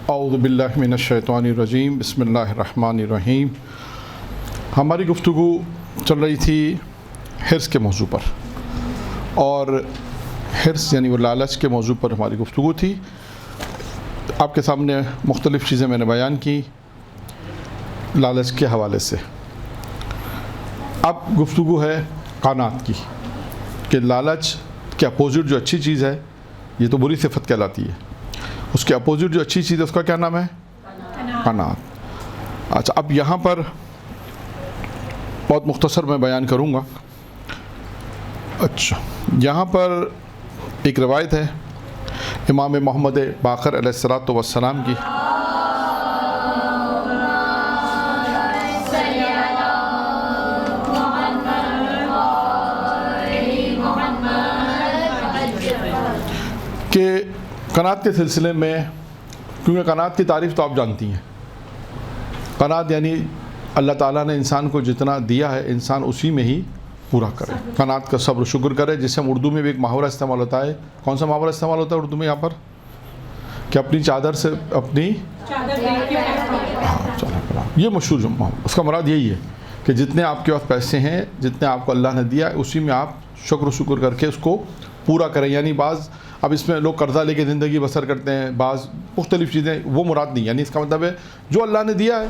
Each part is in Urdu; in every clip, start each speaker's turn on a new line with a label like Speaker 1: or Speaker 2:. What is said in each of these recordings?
Speaker 1: اعوذ باللہ من الشیطان الرجیم بسم اللہ الرحمن الرحیم۔ ہماری گفتگو چل رہی تھی حرص کے موضوع پر، اور حرص یعنی وہ لالچ کے موضوع پر ہماری گفتگو تھی۔ آپ کے سامنے مختلف چیزیں میں نے بیان کی لالچ کے حوالے سے۔ اب گفتگو ہے قناعت کی، کہ لالچ کے اپوزٹ جو اچھی چیز ہے یہ تو بری صفت کہلاتی ہے، اس کے اپوزٹ جو اچھی چیز ہے اس کا کیا نام ہے؟ قناعت۔ اچھا، اب یہاں پر بہت مختصر میں بیان کروں گا۔ اچھا، یہاں پر ایک روایت ہے امام محمد باقر علیہ الصلوۃ والسلام کی، کہ قناعت کے سلسلے میں، کیونکہ قناعت کی تعریف تو آپ جانتی ہیں، قناعت یعنی اللہ تعالیٰ نے انسان کو جتنا دیا ہے انسان اسی میں ہی پورا کرے، قناعت کا صبر و شکر کرے، جسے ہم اردو میں بھی ایک محاورہ استعمال ہوتا ہے۔ کون سا محاورہ استعمال ہوتا ہے اردو میں یہاں پر؟ کہ اپنی چادر سے اپنی یہ مشہور جملہ، اس کا مراد یہی ہے کہ جتنے آپ کے پاس پیسے ہیں، جتنے آپ کو اللہ نے دیا ہے، اسی میں آپ شکر و شکر کر کے اس کو پورا کریں۔ یعنی بعض اب اس میں لوگ قرضہ لے کے زندگی بسر کرتے ہیں، بعض مختلف چیزیں، وہ مراد نہیں۔ یعنی اس کا مطلب ہے جو اللہ نے دیا ہے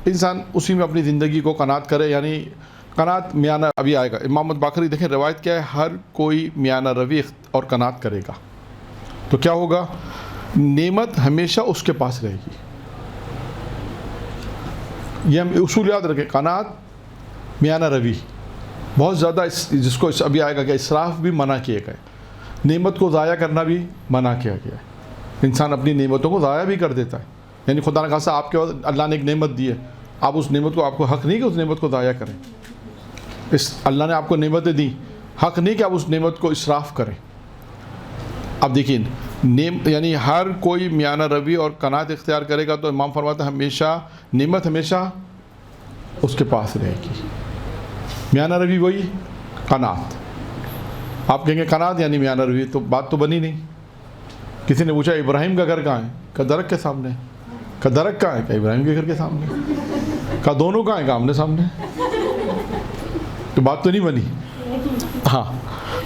Speaker 1: انسان اسی میں اپنی زندگی کو قناعت کرے، یعنی قناعت میانہ ابھی آئے گا۔ امام باقری دیکھیں روایت کیا ہے، ہر کوئی میانہ روی اور قناعت کرے گا تو کیا ہوگا؟ نعمت ہمیشہ اس کے پاس رہے گی۔ یہ ہم اصول یاد رکھیں، قناعت، میانہ روی، بہت زیادہ جس کو ابھی آئے گا کہ اسراف بھی منع کیے گئے، نعمت کو ضائع کرنا بھی منع کیا گیا ہے۔ انسان اپنی نعمتوں کو ضائع بھی کر دیتا ہے، یعنی خدا نے کہا آپ کے پاس اللہ نے ایک نعمت دی ہے، آپ اس نعمت کو، آپ کو حق نہیں کہ اس نعمت کو ضائع کریں۔ اللہ نے آپ کو نعمتیں دی، حق نہیں کہ آپ اس نعمت کو اسراف کریں۔ اب دیکھیں، یعنی ہر کوئی میانہ روی اور قناعت اختیار کرے گا تو امام فرماتا ہے ہمیشہ نعمت ہمیشہ اس کے پاس رہے گی۔ میانہ روی وہی قناعت۔ آپ کہیں گے قناعت یعنی میانہ روی، تو بات تو بنی نہیں۔ کسی نے پوچھا ابراہیم کا گھر کہاں ہے؟ کہ درخت کے سامنے۔ کہ درخت کہاں ہے؟ کہ ابراہیم کے گھر کے سامنے۔ کہ دونوں کہاں ہیں؟ کہ آمنے سامنے۔ تو بات تو نہیں بنی۔ ہاں،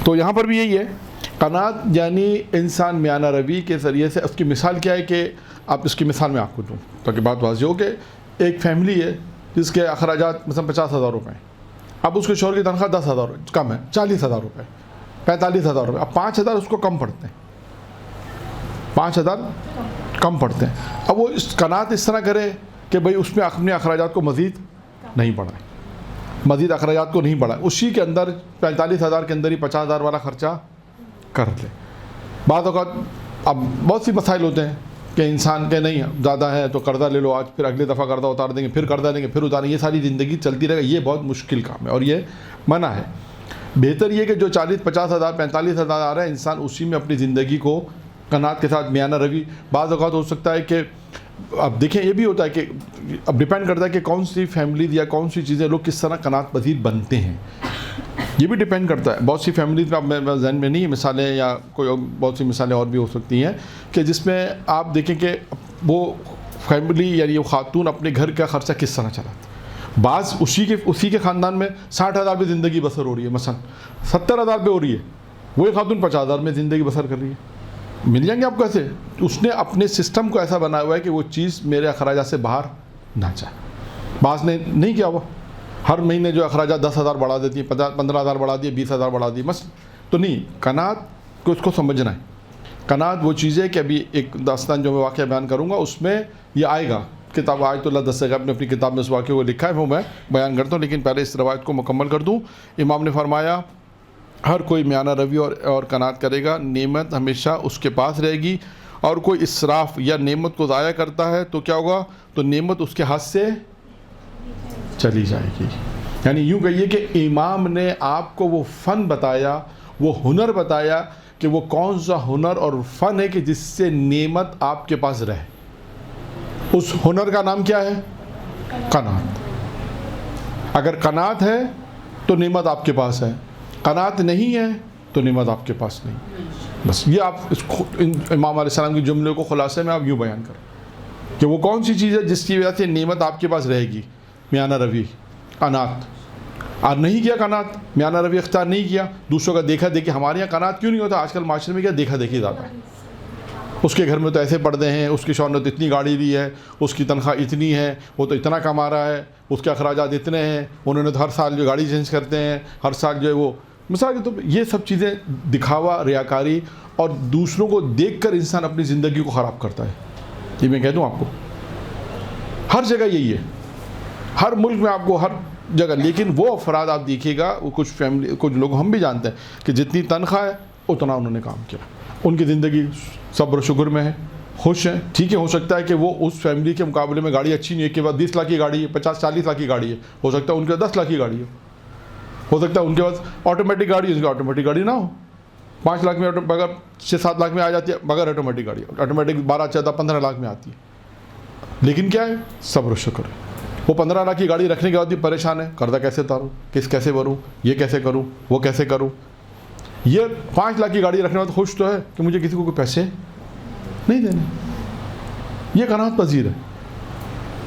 Speaker 1: تو یہاں پر بھی یہی ہے، قناعت یعنی انسان میانہ روی کے ذریعے سے۔ اس کی مثال کیا ہے کہ آپ اس کی مثال میں آپ کو دوں تاکہ بات واضح ہو، کہ ایک فیملی ہے جس کے اخراجات مثلا 50,000 روپے ہیں، اب اس کے شوہر کی تنخواہ 10,000 کم ہے، 40,000 روپے، 45,000 روپے، اب 5,000 اس کو کم پڑتے ہیں، 5,000 کم پڑتے ہیں۔ اب وہ اس قناعت اس طرح کرے کہ بھئی اس میں اپنے اخراجات کو مزید نہیں بڑھائے، مزید اخراجات کو نہیں بڑھائے، اسی کے اندر 45,000 کے اندر ہی 50,000 والا خرچہ کر لے۔ بعض اوقات اب بہت سی مسائل ہوتے ہیں کہ انسان کے نہیں زیادہ ہے تو قرضہ لے لو آج، پھر اگلی دفعہ قرضہ اتار دیں گے، پھر قرضہ دیں گے، پھر اتاریں گے، یہ ساری زندگی چلتی رہے گا۔ یہ بہت مشکل کام ہے اور یہ منع ہے۔ بہتر یہ کہ جو 40-50,000 45,000 آ رہا ہے، انسان اسی میں اپنی زندگی کو قناعت کے ساتھ میانہ روی۔ بعض اوقات ہو سکتا ہے کہ اب دیکھیں یہ بھی ہوتا ہے کہ اب ڈیپینڈ کرتا ہے کہ کون سی فیملیز یا کون سی چیزیں لوگ کس طرح قناعت پذیر بنتے ہیں، یہ بھی ڈیپینڈ کرتا ہے۔ بہت سی فیملیز میں اب میں ذہن میں نہیں مثالیں، یا کوئی بہت سی مثالیں اور بھی ہو سکتی ہیں کہ جس میں آپ دیکھیں کہ وہ فیملی یعنی وہ خاتون اپنے گھر کا خرچہ کس طرح چلاتی ہے۔ بعض اسی کے خاندان میں 60,000 پہ زندگی بسر ہو رہی ہے، مثلا 70,000 پہ ہو رہی ہے، وہی خاتون 50,000 میں زندگی بسر کر رہی ہے۔ مل جائیں گے آپ کیسے؟ اس نے اپنے سسٹم کو ایسا بنایا ہوا ہے کہ وہ چیز میرے اخراجات سے باہر نہ جائے۔ بعض نے نہیں کیا ہوا، ہر مہینے جو اخراجات 10,000 بڑھا دیتی ہے، 15,000 بڑھا دیے، 20,000 بڑھا دیے، بس تو نہیں۔ قناعت کو اس کو سمجھنا ہے۔ قناعت وہ چیز ہے کہ ابھی ایک داستان جو میں واقعہ بیان کروں گا اس میں یہ آئے گا، کتاب آیت اللہ دستگاب نے اپنی کتاب میں اس واقعے کو لکھا ہے، وہ میں بیان کرتا ہوں، لیکن پہلے اس روایت کو مکمل کر دوں۔ امام نے فرمایا ہر کوئی میانہ روی اور قناعت کرے گا، نعمت ہمیشہ اس کے پاس رہے گی، اور کوئی اسراف یا نعمت کو ضائع کرتا ہے تو کیا ہوگا؟ تو نعمت اس کے ہاتھ سے چلی جائے گی۔ یعنی یوں کہیے کہ امام نے آپ کو وہ فن بتایا، وہ ہنر بتایا کہ وہ کون سا ہنر اور فن ہے کہ جس سے نعمت آپ کے پاس رہے۔ اس ہنر کا نام کیا ہے؟ قناعت۔ اگر قناعت ہے تو نعمت آپ کے پاس ہے، قناعت نہیں ہے تو نعمت آپ کے پاس نہیں۔ بس یہ آپ امام علیہ السلام کے جملے کو خلاصے میں آپ یوں بیان کریں۔ کہ وہ کون سی چیز ہے جس کی وجہ سے نعمت آپ کے پاس رہے گی. میانہ روی قناعت. اور نہیں کیا قناعت, میانہ روی اختیار نہیں کیا, دوسروں کا دیکھا دیکھی. ہمارے یہاں قناعت کیوں نہیں ہوتا آج کل معاشرے میں؟ کیا دیکھا دیکھی زیادہ ہے. اس کے گھر میں تو ایسے پردے ہیں, اس کی شوہر نے تو اتنی گاڑی لی ہے, اس کی تنخواہ اتنی ہے, وہ تو اتنا کما رہا ہے, اس کے اخراجات اتنے ہیں, انہوں نے تو ہر سال جو گاڑی چینج کرتے ہیں, ہر سال جو ہے وہ مثال کے. تو یہ سب چیزیں دکھاوا, ریاکاری, اور دوسروں کو دیکھ کر انسان اپنی زندگی کو خراب کرتا ہے. یہ میں کہہ دوں آپ کو, ہر جگہ یہی ہے, ہر ملک میں آپ کو ہر جگہ. لیکن وہ افراد آپ دیکھیے گا, وہ کچھ فیملی, کچھ لوگ ہم بھی جانتے ہیں کہ جتنی تنخواہ ہے اتنا انہوں نے کام کیا, ان کی زندگی صبر و شکر میں ہے, خوش ہیں. ٹھیک ہے, ہو سکتا ہے کہ وہ اس فیملی کے مقابلے میں گاڑی اچھی نہیں ہے, کہ بعد 20 لاکھ کی گاڑی ہے, 50-40 لاکھ کی گاڑی ہے, ہو سکتا ہے ان کے 10 لاکھ کی گاڑی ہو سکتا ہے ان کے پاس آٹومیٹک گاڑی ہے, ان کی آٹومیٹک گاڑی نہ ہو. 5 لاکھ میں اگر 6-7 لاکھ میں آ جاتی ہے بغیر آٹومیٹک گاڑی, آٹومیٹک 12-14-15 لاکھ میں آتی ہے. لیکن کیا ہے, صبر و شکر ہے. وہ 15 لاکھ کی گاڑی رکھنے کے بعد بھی پریشان ہے, قرضہ کیسے اتاروں, کیسے بھروں, یہ کیسے کروں, وہ کیسے کروں. یہ 5 لاکھ کی گاڑی رکھنے کے بعد خوش تو ہے کہ مجھے کسی کو کوئی پیسے نہیں دینے. یہ قناعت پذیر ہے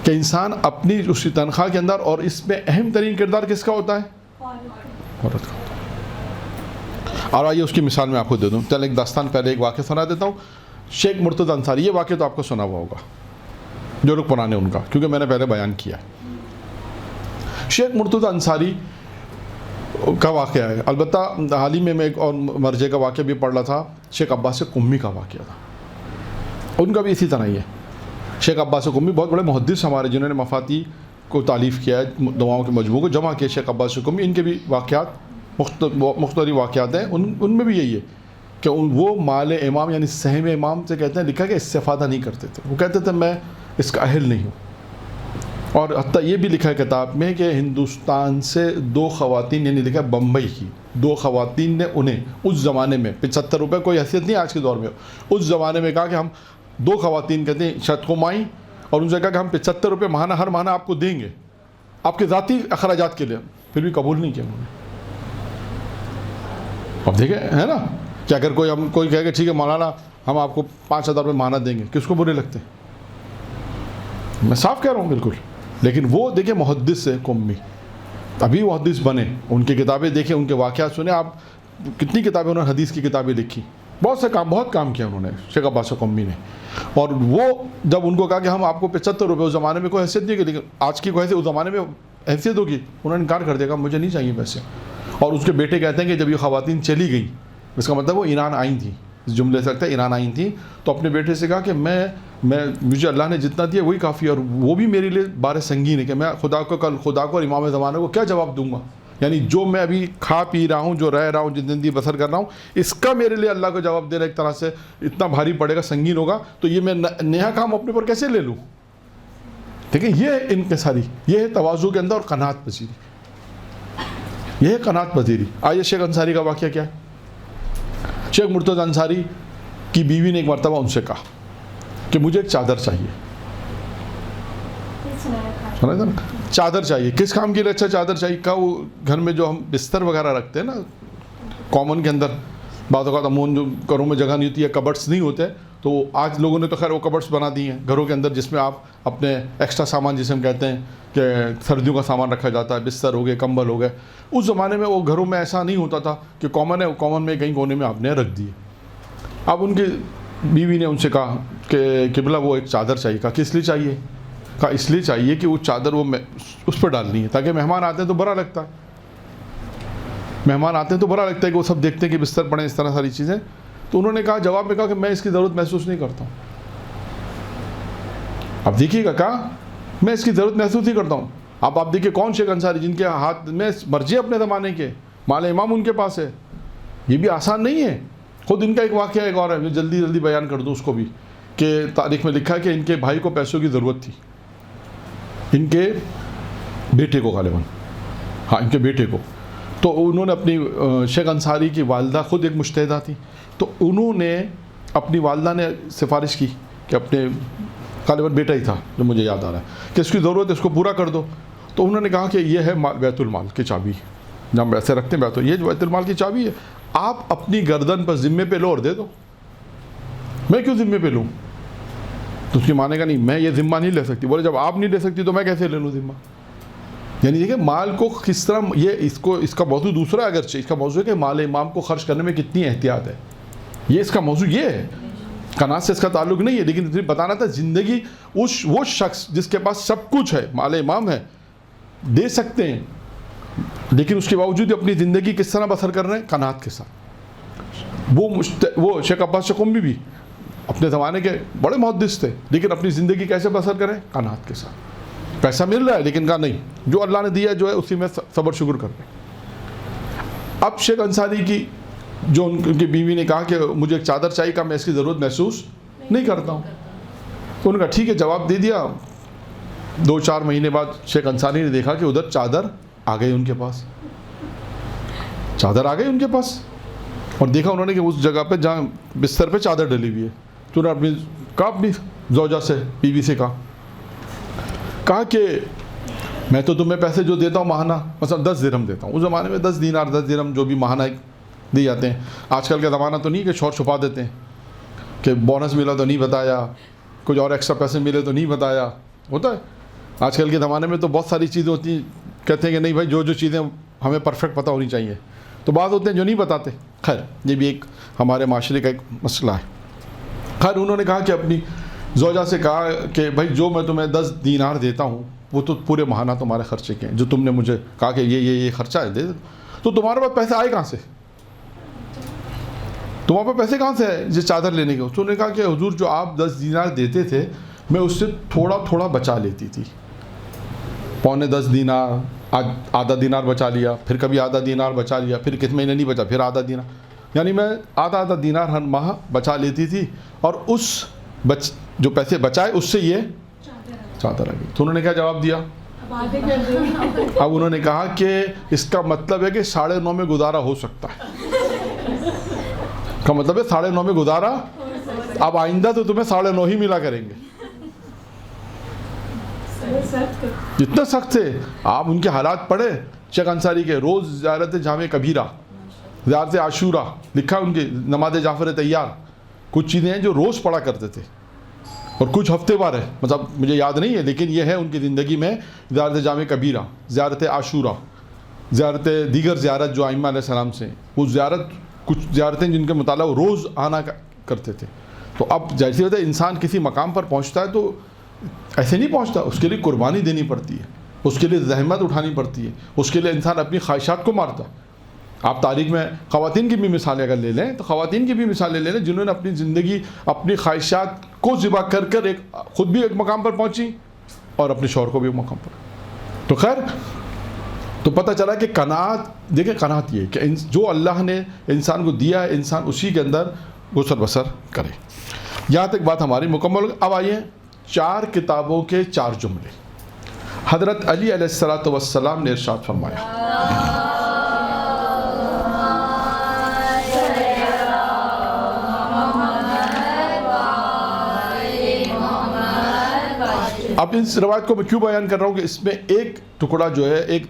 Speaker 1: کہ انسان اپنی اسی تنخواہ کے اندر, اور اس میں اہم ترین کردار کس کا ہوتا ہے؟ عورت کا. اور آئیے اس کی مثال میں آپ کو دے دوں. چل ایک داستان, پہلے ایک واقعہ سنا دیتا ہوں. شیخ مرتضی انصاری, یہ واقعہ تو آپ کو سنا ہوا ہوگا جو لوگ پرانے ان کا, کیونکہ میں نے پہلے بیان کیا ہے. شیخ مرتضی انصاری کا واقعہ ہے. البتہ حال ہی میں ایک اور مرجع کا واقعہ بھی پڑھ رہا تھا, شیخ عباس قمی کا واقعہ تھا. ان کا بھی اسی طرح ہی ہے. شیخ عباس قمی بہت بڑے محدث ہمارے, جنہوں نے مفاتی کو تالیف کیا ہے, دعاؤں کے مجموعوں کو جمع کیا. شیخ عباس قمی, ان کے بھی واقعات مختلف واقعات ہیں. ان میں بھی یہی ہے کہ وہ مال امام یعنی سہم امام سے کہتے ہیں, لکھا کہ استفادہ نہیں کرتے تھے. وہ کہتے تھے میں اس کا اہل نہیں ہوں. اور حتیٰ یہ بھی لکھا ہے کتاب میں کہ ہندوستان سے 2 خواتین, یعنی لکھا ہے بمبئی کی 2 خواتین نے انہیں اس زمانے میں 75 روپے کوئی حیثیت نہیں آج کے دور میں, اس زمانے میں کہا کہ ہم 2 خواتین کہتے ہیں شرط کو مائیں, اور ان سے کہا کہ ہم 75 روپے ماہانہ ہر ماہانہ آپ کو دیں گے آپ کے ذاتی اخراجات کے لیے. پھر بھی قبول نہیں کیا انہوں نے. اب دیکھیں ہے نا کہ اگر کوئی کہے کہ ٹھیک ہے مولانا ہم آپ کو 5,000 روپے ماہانہ دیں گے, کس کو برے لگتے ہیں؟ میں صاف کہہ رہا ہوں بالکل. لیکن وہ دیکھیں محدث سے قمی, ابھی محدث بنے, ان کی کتابیں دیکھیں, ان کے واقعات سنیں آپ. کتنی کتابیں انہوں نے حدیث کی کتابیں لکھی, بہت کام کیا انہوں نے شیخ عباس قمی نے. اور وہ جب ان کو کہا کہ ہم آپ کو 75 روپے, اس زمانے میں کوئی حیثیت نہیں کی, لیکن آج کی کوئی حیثیت اس زمانے میں حیثیت ہوگی, انہوں نے انکار کر دیا, مجھے نہیں چاہیے پیسے. اور اس کے بیٹے کہتے ہیں کہ جب یہ خواتین چلی گئیں, اس کا مطلب وہ ایران آئی تھیں, اس جملے سے لگتا ہے ایران آئی تھیں, تو اپنے بیٹے سے کہا کہ مجھے اللہ نے جتنا دیا وہی کافی ہے, اور وہ بھی میرے لیے بار سنگین ہے کہ میں خدا کو اور امام زمانہ کو کیا جواب دوں گا. یعنی جو میں ابھی کھا پی رہا ہوں, جو رہ رہا ہوں, جن زندگی بسر کر رہا ہوں, اس کا میرے لیے اللہ کو جواب دینا ایک طرح سے اتنا بھاری پڑے گا, سنگین ہوگا, تو یہ میں نیا کام اپنے پر کیسے لے لوں. دیکھیں یہ انکساری, یہ ہے تواضع کے اندر اور قناعت پذیری, یہ ہے قناعت پذیری. آئیے شیخ انصاری کا واقعہ کیا ہے. شیخ مرتضی انصاری کی بیوی نے ایک مرتبہ ان سے کہا کہ مجھے ایک چادر چاہیے. سنا تھا نا, چادر چاہیے. کس کام کے لیے اچھا چادر چاہیے؟ کہا وہ گھر میں جو ہم بستر وغیرہ رکھتے ہیں نا کامن کے اندر, بعض اوقات امون جو گھروں میں جگہ نہیں ہوتی ہے, کبرٹس نہیں ہوتے, تو آج لوگوں نے تو خیر وہ کبرٹس بنا دی ہیں گھروں کے اندر, جس میں آپ اپنے ایکسٹرا سامان, جسے ہم کہتے ہیں کہ سردیوں کا سامان رکھا جاتا ہے, بستر ہو گئے, کمبل ہو گئے. اس زمانے میں وہ گھروں میں ایسا نہیں ہوتا تھا کہ کامن ہے, کامن میں کہیں کونے میں آپ نے رکھ دیے. اب ان کی بیوی نے ان سے کہا کہ قبلہ وہ ایک چادر چاہیے. کہا کس لیے چاہیے؟ کہا اس لیے چاہیے کہ وہ چادر وہ اس پر ڈالنی ہے, تاکہ مہمان آتے ہیں تو برا لگتا ہے, مہمان آتے ہیں تو برا لگتا ہے کہ وہ سب دیکھتے ہیں کہ بستر پڑے, اس طرح ساری چیزیں. تو انہوں نے کہا, جواب میں کہا کہ میں اس کی ضرورت محسوس نہیں کرتا ہوں. اب دیکھیے گا, کہا میں اس کی ضرورت محسوس نہیں کرتا ہوں. اب آپ دیکھیے کون شیخ انصاری جن کے ہاتھ میں مرجع اپنے زمانے کے مال امام ان کے پاس ہے. یہ بھی آسان نہیں ہے. خود ان کا ایک واقعہ ایک اور ہے, میں جلدی بیان کر دوں اس کو بھی, کہ تاریخ میں لکھا ہے کہ ان کے بھائی کو پیسوں کی ضرورت تھی, ان کے بیٹے کو غالباً, ہاں ان کے بیٹے کو. تو انہوں نے اپنی شیخ انصاری کی والدہ خود ایک مجتہدہ تھی, تو انہوں نے اپنی والدہ نے سفارش کی کہ اپنے غالباً بیٹا ہی تھا جو مجھے یاد آ رہا ہے, کہ اس کی ضرورت ہے, اس کو پورا کر دو. تو انہوں نے کہا کہ یہ ہے بیت المال کی چابی, جب ہم ایسے رکھتے ہیں یہ جو بیت المال کی چابی ہے, آپ اپنی گردن پر ذمے پہ لو اور دے دو. میں کیوں ذمے پہ لوں؟ تو اس کی مانے گا نہیں میں یہ ذمہ نہیں لے سکتی. بولے جب آپ نہیں لے سکتی تو میں کیسے لے لوں ذمہ. یعنی دیکھیں مال کو کس طرح, یہ اس کا موضوع دوسرا اگرچہ اس کا موضوع ہے کہ مال امام کو خرچ کرنے میں کتنی احتیاط ہے, یہ اس کا موضوع یہ ہے. قناعت سے اس کا تعلق نہیں ہے, لیکن بتانا تھا زندگی وہ شخص جس کے پاس سب کچھ ہے, مال امام ہے, دے سکتے ہیں, لیکن اس کے باوجود اپنی زندگی کس طرح بسر کر رہے ہیں, قناعت کے ساتھ. وہ شیخ عباس شقمی بھی اپنے زمانے کے بڑے محدث تھے, لیکن اپنی زندگی کیسے بسر کریں, قناعت کے ساتھ. پیسہ مل رہا ہے لیکن کہا نہیں, جو اللہ نے دیا جو ہے اسی میں صبر شکر کر رہے. اب شیخ انصاری کی جو ان کی بیوی نے کہا کہ مجھے ایک چادر چاہیے, کہ میں اس کی ضرورت محسوس نہیں کرتا ہوں. تو انہوں نے کہا ٹھیک ہے, جواب دے دیا. 2-4 مہینے بعد شیخ انصاری نے دیکھا کہ ادھر چادر آ گئی ان کے پاس, چادر آ گئی ان کے پاس, اور دیکھا انہوں نے کہ اس جگہ پہ جہاں بستر پہ چادر ڈلی ہوئی ہے. تو انہوں نے اپنی زوجہ سے, بیوی سے کہا کہ میں تو تمہیں پیسے جو دیتا ہوں ماہانہ, مثلا 10 درہم دیتا ہوں. اس زمانے میں 10 دینار 10 درہم جو بھی ماہانہ دی جاتے ہیں. آج کل کا زمانہ تو نہیں کہ شور چھپا دیتے ہیں کہ بونس ملا تو نہیں بتایا, کچھ اور ایکسٹرا پیسے ملے تو نہیں بتایا, ہوتا ہے. آج کل کے زمانے میں تو بہت ساری چیزیں ہوتی ہیں, کہتے ہیں کہ نہیں بھائی جو چیزیں ہمیں پرفیکٹ پتہ ہونی چاہیے. تو بعض ہوتے ہیں جو نہیں بتاتے. خیر یہ بھی ایک ہمارے معاشرے کا ایک مسئلہ ہے. خیر انہوں نے کہا کہ اپنی زوجہ سے کہا کہ بھائی جو میں تمہیں 10 دینار دیتا ہوں وہ تو پورے ماہانہ تمہارے خرچے کے ہیں, جو تم نے مجھے کہا کہ یہ خرچہ ہے دے, تو تمہارے پاس پیسے آئے کہاں سے, تمہارے پاس پیسے کہاں سے ہے یہ چادر لینے کے. اس نے کہا کہ حضور جو آپ 10 دینار دیتے تھے میں اس سے تھوڑا تھوڑا بچا لیتی تھی, 10.25 دینار, آدھا دینار بچا لیا, پھر کبھی آدھا دینار بچا لیا, پھر کس مہینے نہیں بچا, پھر آدھا دینار, یعنی میں آدھا دینار ہر ماہ بچا لیتی تھی, اور اس جو پیسے بچائے اس سے یہ چادر آ گئی. تو انہوں نے کیا جواب دیا, اب انہوں نے کہا کہ اس کا مطلب ہے کہ 9.5 میں گزارا ہو سکتا ہے, کا مطلب ہے 9.5 میں گزارا, اب آئندہ تو تمہیں 9.5 ہی ملا کریں گے. اتنا سخت تھے آپ. ان کے حالات پڑھے شیخ انصاری کے, روز زیارت جامع کبیرہ, زیارت عاشورہ لکھا ان کے, نماز جعفر طیار, کچھ چیزیں ہیں جو روز پڑھا کرتے تھے, اور کچھ ہفتے بار ہے, مطلب مجھے یاد نہیں ہے, لیکن یہ ہے ان کی زندگی میں زیارت جامع کبیرہ, زیارت عاشورہ, زیارت دیگر زیارت جو ائمہ علیہ السلام سے, وہ زیارت کچھ زیارتیں جن کے مطالعہ وہ روز آنا کرتے تھے. تو اب جیسے ہوتا ہے انسان کسی مقام پر پہنچتا ہے تو ایسے نہیں پہنچتا, اس کے لیے قربانی دینی پڑتی ہے, اس کے لیے زحمت اٹھانی پڑتی ہے, اس کے لیے انسان اپنی خواہشات کو مارتا ہے. آپ تاریخ میں خواتین کی بھی مثالیں اگر لے لیں تو خواتین کی بھی مثالیں لے لیں جنہوں نے اپنی زندگی اپنی خواہشات کو ذبح کر کر خود بھی ایک مقام پر پہنچی اور اپنے شوہر کو بھی ایک مقام پر. تو خیر تو پتہ چلا کہ قناعت, دیکھیں قناعت یہ کہ جو اللہ نے انسان کو دیا ہے انسان اسی کے اندر گسر بسر کرے. یہاں تک بات ہماری مکمل. اب آئیے 4 کتابوں کے 4 جملے. حضرت علی علیہ السلام نے ارشاد فرمایا, اب اس روایت کو میں کیوں بیان کر رہا ہوں کہ اس میں ایک ٹکڑا جو ہے, ایک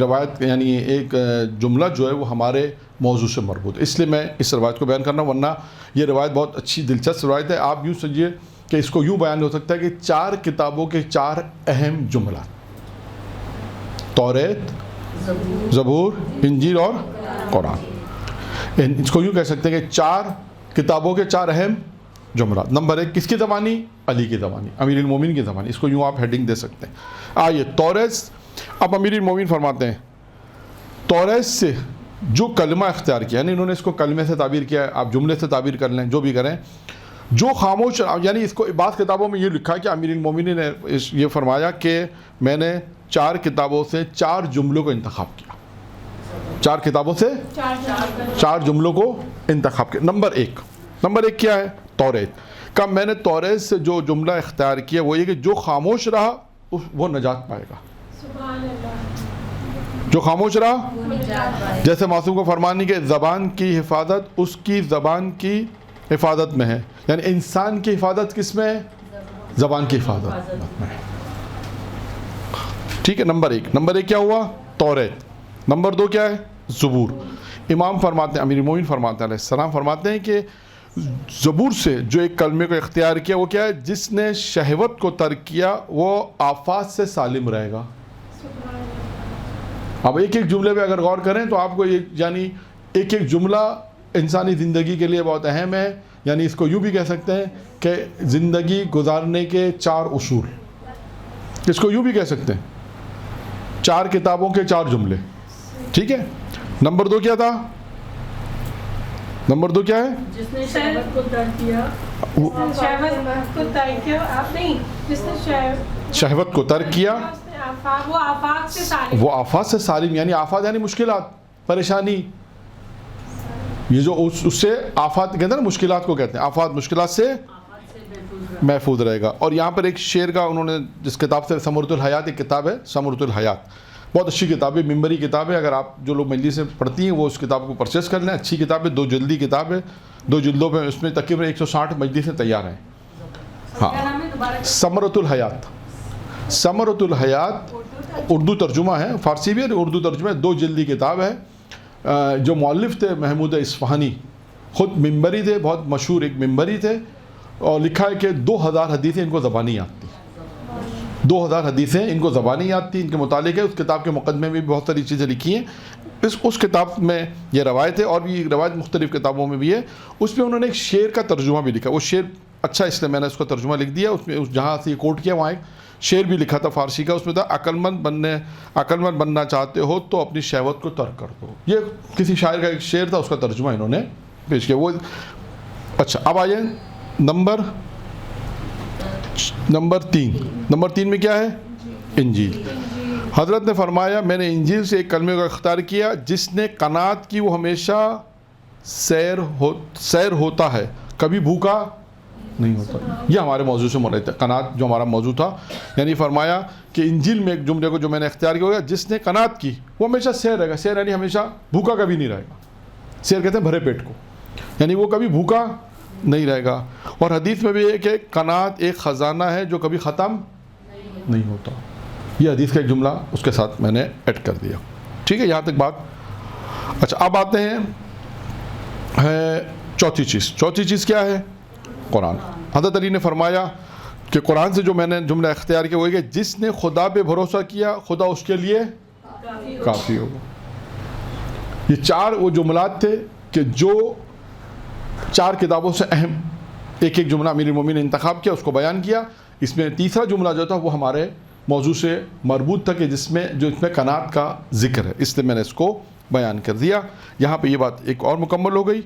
Speaker 1: روایت یعنی ایک جملہ جو ہے وہ ہمارے موضوع سے مربوط ہے, اس لیے میں اس روایت کو بیان کرنا, ورنہ یہ روایت بہت اچھی دلچسپ روایت ہے. آپ یوں سمجھیے کہ اس کو یوں بیان ہو سکتا ہے کہ 4 کتابوں کے 4 اہم جملات, توریت, زبور, انجیل اور قرآن. اس کو یوں کہہ سکتے ہیں کہ 4 کتابوں کے 4 اہم جملات. نمبر 1 کس کی زبانی, علی کی زبانی, امیر المومنین کی زبانی. اس کو یوں آپ ہیڈنگ دے سکتے ہیں. آئیے توریت. اب امیر المومنین فرماتے ہیں توریت سے جو کلمہ اختیار کیا, یعنی انہوں نے اس کو کلمے سے تعبیر کیا ہے, آپ جملے سے تعبیر کر لیں جو بھی کریں, جو خاموش, یعنی اس کو بعض کتابوں میں یہ لکھا کہ امیر المومنین نے یہ فرمایا کہ میں نے 4 کتابوں سے 4 جملوں کو انتخاب کیا, 4 کتابوں سے 4 جملوں کو انتخاب کیا. نمبر 1 کیا ہے, توریت. کہ میں نے توریت سے جو جملہ اختیار کیا وہ یہ کہ جو خاموش رہا وہ نجات پائے گا. جو خاموش رہا, جیسے معصوم کو فرمانی کہ زبان کی حفاظت اس کی زبان کی حفاظت میں ہے, یعنی انسان کی حفاظت کس میں ہے, زبان کی حفاظت میں ہے. ٹھیک ہے. نمبر 1 کیا ہوا, توریت. نمبر 2 کیا ہے, زبور. امام فرماتے ہیں, امیر المومنین فرماتے ہیں علیہ السلام فرماتے ہیں کہ زبور سے جو ایک کلمے کو اختیار کیا وہ کیا ہے؟ جس نے شہوت کو ترک کیا وہ آفات سے سالم رہے گا. اب ایک ایک جملے پہ اگر غور کریں تو آپ کو یہ یعنی ایک ایک جملہ انسانی زندگی کے لیے بہت اہم ہے. یعنی اس کو یوں بھی کہہ سکتے ہیں کہ زندگی گزارنے کے 4 اصول. اس کو یوں بھی کہہ سکتے ہیں 4 کتابوں کے 4 جملے. ٹھیک ہے. نمبر 2 کیا تھا؟ نمبر 2 کیا ہے؟
Speaker 2: جس نے شہوت کو ترک کیا. شہوت کو ترک کیا آپ نہیں، جس نے
Speaker 1: شہوت کو ترک کیا
Speaker 2: وہ آفات سے سالم.
Speaker 1: وہ آفات سے سالم. یعنی آفات یعنی مشکلات، پریشانی. یہ جو اس سے آفات کہتے ہیں نا، مشکلات کو کہتے ہیں. آفات مشکلات سے محفوظ رہے گا. اور یہاں پر ایک شعر کا انہوں نے جس کتاب سے ثمرۃ الحیات ایک کتاب ہے، ثمرۃ الحیات، بہت اچھی کتاب ہے، ممبری کتاب ہے. اگر آپ جو لوگ مجلس سے پڑھتی ہیں وہ اس کتاب کو پرچیز کر لیں. اچھی کتاب ہے، 2 جلدی کتاب ہے، 2 جلدوں پہ اس میں تقریباً 160 مجلسیں تیار ہیں. ہاں، ثمرۃ الحیات. ثمرۃ الحیات اردو ترجمہ ہے، فارسی بھی ہے، اردو ترجمہ ہے. 2 جلدی کتاب ہے. جو مؤلف تھے محمود اصفہانی، خود ممبری تھے، بہت مشہور ایک ممبری تھے. اور لکھا ہے کہ 2000 حدیثیں ان کو زبانی یاد تھی. 2000 حدیثیں ان کو زبانی یاد تھی. ان کے متعلق ہے، اس کتاب کے مقدمے میں بھی بہت ساری چیزیں لکھی ہیں. اس کتاب میں یہ روایت ہے، اور بھی روایت مختلف کتابوں میں بھی ہے. اس میں انہوں نے ایک شعر کا ترجمہ بھی لکھا. وہ شعر اچھا، اس لیے میں نے اس کا ترجمہ لکھ دیا. اس میں جہاں سے یہ کوٹ کیا وہاں ایک شعر بھی لکھا تھا فارسی کا. اس میں تھا عقل مند بننا چاہتے ہو تو اپنی شہوت کو ترک کر دو. یہ کسی شاعر کا ایک شعر تھا، اس کا ترجمہ انہوں نے پیش کیا. وہ اچھا، اب آئیے نمبر 3. نمبر 3 میں کیا ہے؟ انجیل. حضرت نے فرمایا میں نے انجیل سے ایک کلمے کو اختیار کیا جس نے قناعت کی، وہ ہمیشہ سیر ہوتا ہے، کبھی بھوکا نہیں ہوتا. یہ ہمارے موضوع سے مراد ہے، قناعت جو ہمارا موضوع تھا. یعنی فرمایا کہ انجیل میں ایک جملے کو جو میں نے اختیار کیا ہوگا، جس نے قناعت کی وہ ہمیشہ سیر رہے گا. سیر یعنی ہمیشہ بھوکا کبھی نہیں رہے گا. سیر کہتے ہیں بھرے پیٹ کو، یعنی وہ کبھی بھوکا نہیں رہے گا. اور حدیث میں بھی ہے کہ قناعت ایک خزانہ ہے جو کبھی ختم نہیں ہوتا. یہ حدیث کا ایک جملہ اس کے ساتھ میں نے ایڈ کر دیا. ٹھیک ہے، یہاں تک بات. اچھا، اب آتے ہیں چوتھی چیز کیا ہے؟ قرآن. حضرت علی نے فرمایا کہ قرآن سے جو میں نے جملہ اختیار کیا وہ ہے کہ جس نے خدا پہ بھروسہ کیا خدا اس کے لیے کافی ہوگا. یہ 4 وہ جملات تھے کہ جو 4 کتابوں سے اہم ایک ایک جملہ امیر المومنین نے انتخاب کیا، اس کو بیان کیا. اس میں تیسرا جملہ جو تھا وہ ہمارے موضوع سے مربوط تھا کہ اس میں قناعت کا ذکر ہے، اس لیے میں نے اس کو بیان کر دیا. یہاں پہ یہ بات ایک اور مکمل ہو گئی.